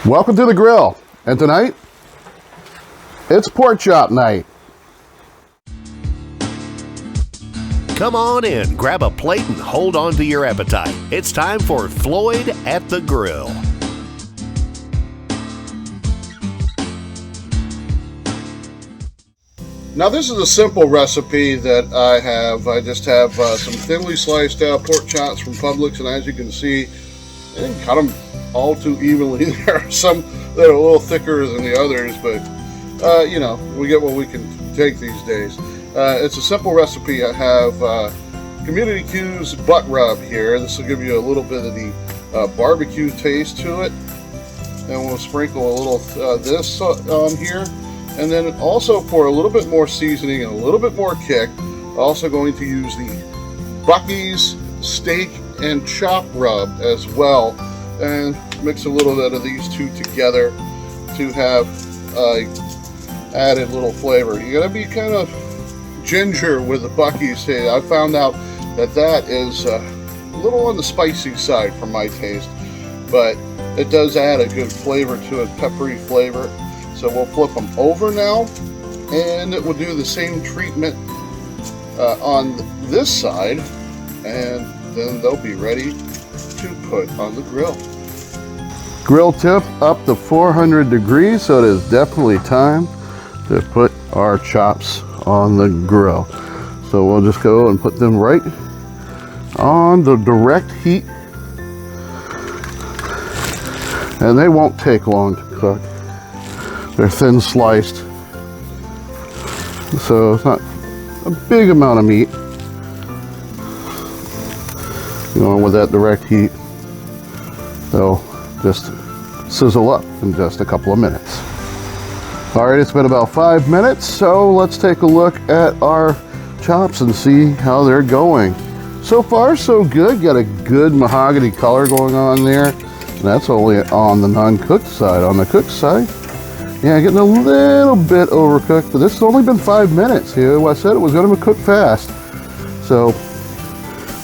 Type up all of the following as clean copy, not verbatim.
Welcome to the grill, and tonight it's pork chop night. Come on in, grab a plate and hold on to your appetite. It's time for Floyd at the Grill. Now this is a simple recipe that I have. I just have some thinly sliced pork chops from Publix, and as you can see, I didn't cut them all too evenly. There are some that are a little thicker than the others, but you know, we get what we can take these days. It's a simple recipe. I have Community Q's butt rub here. This will give you a little bit of the barbecue taste to it, and we'll sprinkle a little this on here. And then also for a little bit more seasoning and a little bit more kick, also going to use the Buc-ee's steak and chop rub as well, and mix a little bit of these two together to have added little flavor. You gotta be kind of ginger with the Buc-ee's. I found out that that is a little on the spicy side for my taste, but it does add a good flavor to it, peppery flavor. So we'll flip them over now, and it will do the same treatment on this side, and then they'll be ready to put on the grill. Grill tip up to 400 degrees, so it is definitely time to put our chops on the grill. So we'll just go and put them right on the direct heat, and they won't take long to cook. They're thin sliced, so it's not a big amount of meat. Going with that direct heat, they'll just sizzle up in just a couple of minutes. All right, it's been about 5 minutes, so let's take a look at our chops and see how they're going. So far, so good. Got a good mahogany color going on there. And that's only on the non-cooked side. On the cooked side, yeah, getting a little bit overcooked, but this has only been 5 minutes here. I said it was going to cook fast. So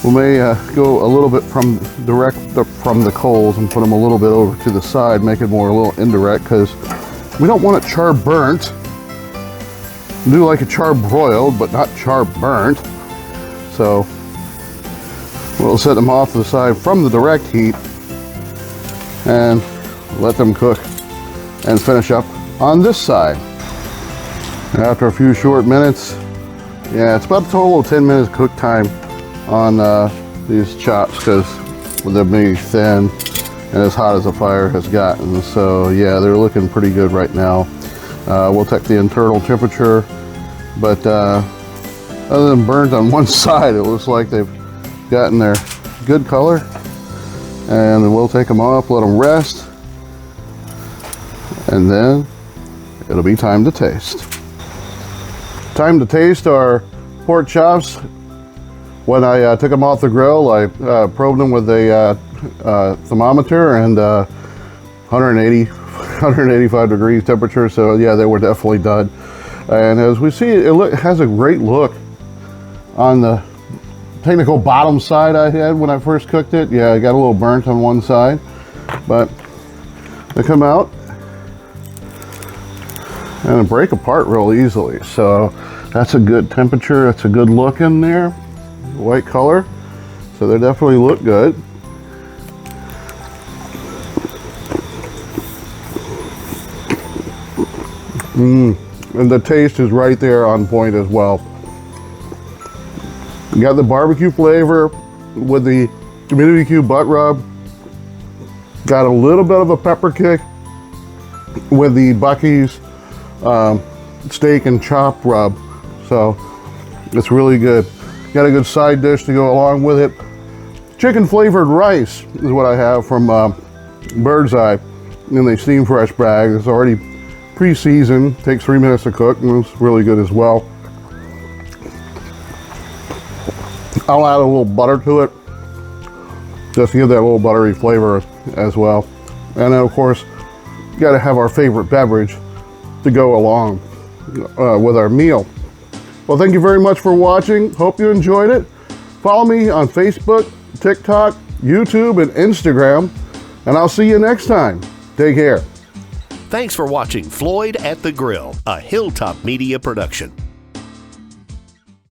we may go a little bit from the coals and put them a little bit over to the side, make it more a little indirect, because we don't want it char burnt. We do like a char broiled, but not char burnt. So we'll set them off to the side from the direct heat and let them cook and finish up on this side. After a few short minutes, yeah, it's about a total of 10 minutes cook time on these chops, because with them being thin and as hot as the fire has gotten. So yeah, they're looking pretty good right now. We'll check the internal temperature, but other than burnt on one side, it looks like they've gotten their good color. And we'll take them off, let them rest, and then it'll be time to taste. Time to taste our pork chops. When I took them off the grill, I probed them with a thermometer, and 185 degrees temperature. So yeah, they were definitely done. And as we see, it has a great look on the technical bottom side I had when I first cooked it. Yeah, I got a little burnt on one side, but they come out and break apart real easily. So that's a good temperature. That's a good look in there. White color. So they definitely look good. And the taste is right there on point as well. You got the barbecue flavor with the Community Q butt rub. Got a little bit of a pepper kick with the Buc-ee's steak and chop rub. So it's really good. Got a good side dish to go along with it. Chicken flavored rice is what I have from Bird's Eye in the steam fresh bag. It's already pre-seasoned. Takes 3 minutes to cook, and it's really good as well. I'll add a little butter to it, just to give that little buttery flavor as well. And then of course, you gotta have our favorite beverage to go along with our meal. Well, thank you very much for watching. Hope you enjoyed it. Follow me on Facebook, TikTok, YouTube, and Instagram, and I'll see you next time. Take care. Thanks for watching Floyd at the Grill, a Hilltop Media production.